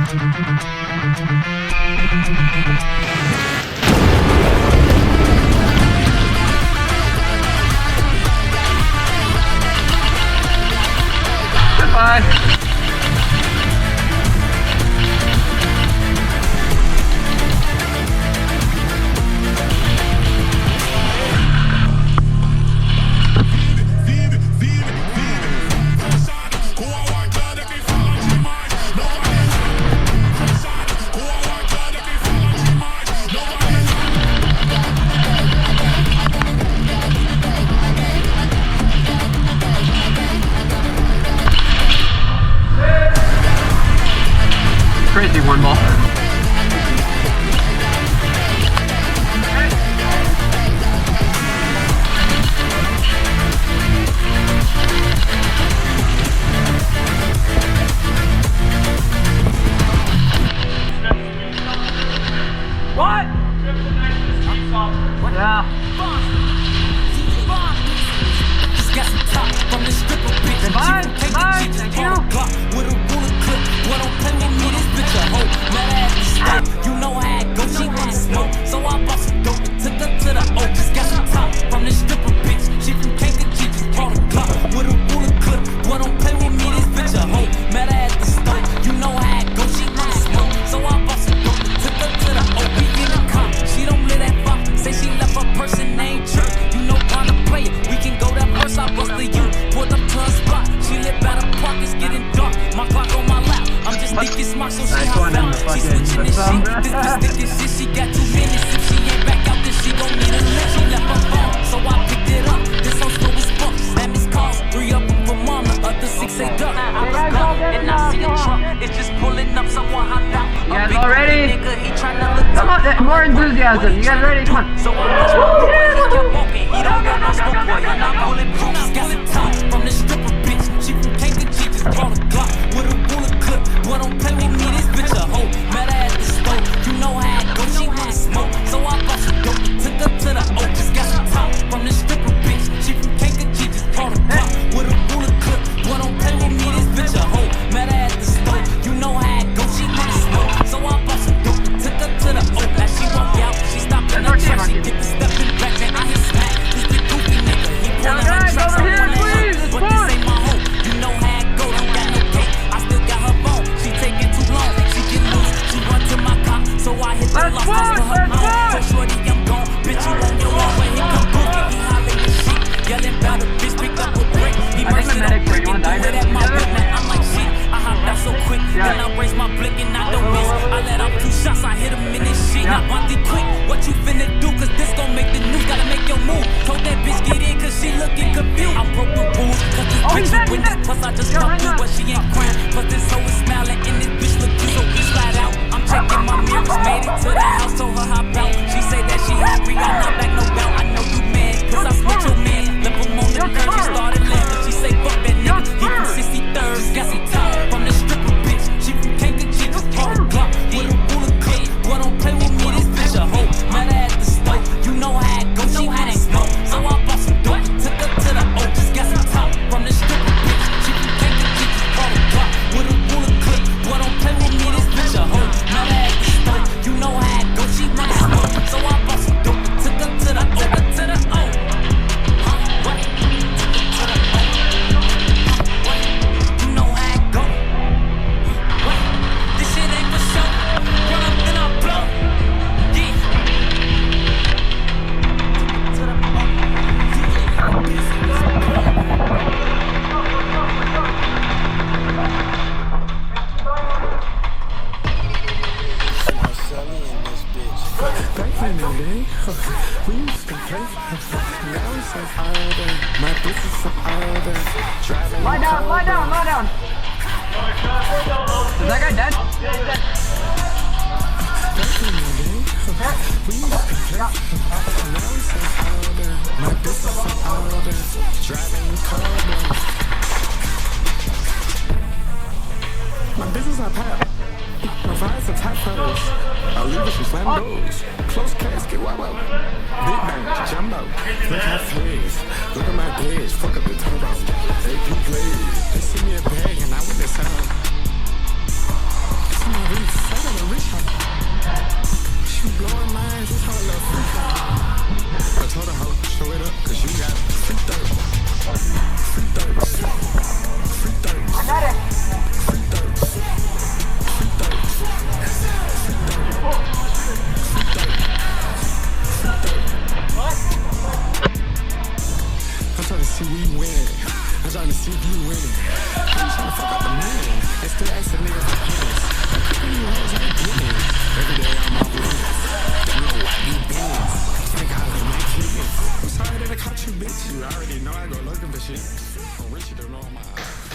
Goodbye. Crazy one ball. What? Yeah. Goodbye. Bye. Thank you. You know how it goes, she wanna smoke. So I bought some dope and took her to the O. Just got some top from this stripper bitch. She from Kankakee, just brought a clock with a ruler clip. Boy, don't play with me, this bitch a hoe. Met her at the store. You know how it goes, she wanna smoke. So I bought some dope and took her to the O. We in the car, she don't live that far. Say she left her person named Church. You know how to play it. We can go that first, I busted you. Pulled up to her spot. She live by the park, it's getting dark. My clock on my lap. I'm just thinking smart, so she hop out. She switching this shit. This bitch thinking shit. She got 2 minutes. If she ain't back out, then she gon' need a lift. She left her phone, so I picked it up. This whole store was fucked. That miss calls, 3 of them for mom, the other 6 ain't duck. I was gone, and I see a truck. It's just pulling up, someone hopped out. You guys all ready? Nigga, he tryna look Come on, more enthusiasm. You guys ready? Come on. So I watch my boy, he kept walking. He don't got no smoke, boy. He not bulletproof. He's got some top from the stripper bitch. She from Kankakee, just brought a Glock with a ruler clip. Boy, don't play with me, this bitch a hoe. Met her at the store. You know how it goes, she wanna smoke. So I bought some dope and took her to the O. Just got some top from the stripper bitch. She from Kankakee, just brought a Glock with a ruler clip. Boy, don't play with me, this bitch a hoe. Met her at the store. You know how it goes, she wanna smoke. So I bought some dope and took her to the O. Now she walk out, she stopped in her track. She get the stepping back, then I hit smack. This big goofy nigga, he pulling her tracks. I wanna help, but this ain't my hoe. You know how it go, don't got no cake. I still got her phone, she taking too long. She get loose, she run to my car, so I hit the lock for her own. So shorty, I'm gone, bitch, you on your own. When he come boogie, he hollering the shit, yelling about a bitch, picked up a brick. He mercy don't break and do it at my whip. Now I'm like shit, I hopped out so quick, then I raise my blick and I don't miss. I let off 2 shots, I hit him in his shit. Now Bonte quick, what you finna do? Cause this gon' make the news, gotta make your move. Told that bitch get in cause she looking confused. I broke the rules, cause this bitch is with this. Plus I just fucked you, but she ain't crying. Plus this hoe is smiling and this bitch look cute, so we slide out. I'm checking my mirrors, made it to the house, told her hop out. She say that she happy, I'm not back no doubt. I know you mad, cause I split your man. Left him on the curb, she started laughing. She say fuck that nigga, he from 63rd. Got some top from the stripper bitch. She from Kankakee, just brought a Glock with a ruler clip. Boy, don't play with me, this bitch a hoe. Met her at the store, you know how it goes, she wanna smoke. So I bought some dope, took her to the O. Just got some top from the stripper bitch. She from Kankakee, just brought a Glock with a ruler clip. Boy, don't play with me, this bitch a hoe. Met her at the store, you know how it goes, she wanna smoke. So I bought some dope, took her to the O, to the O. What? To the O. What? You know how it go. What? This shit ain't for show. Run up then I blow. Yeah. To the O. Back in the day, we used to play. Now it's so harder. My bitch is so harder. Driving Lie down, lie down, lie down. Is that guy dead? back in the day, we used to play. Now it's so harder. My bitch is so harder. Driving color. My business I pop. My vibes are top first. I'll leave it some slam doors. Close casket, wow wow. Big bang, jumbo. Look how fast. Look at my dash. Fuck up the turbo. AP plays. They send me a bag and I went this out. See my reach. see we winning. I'm trying to see if you winning. I'm trying to fuck up the man. They still asking niggas for hands. Cooking you hoes like dinners. Every day I'm on wins. Don't know why we bends. Think I live my kids. I'm sorry that I caught you, bitch. You already know I go looking for shit. I'm rich, you don't know my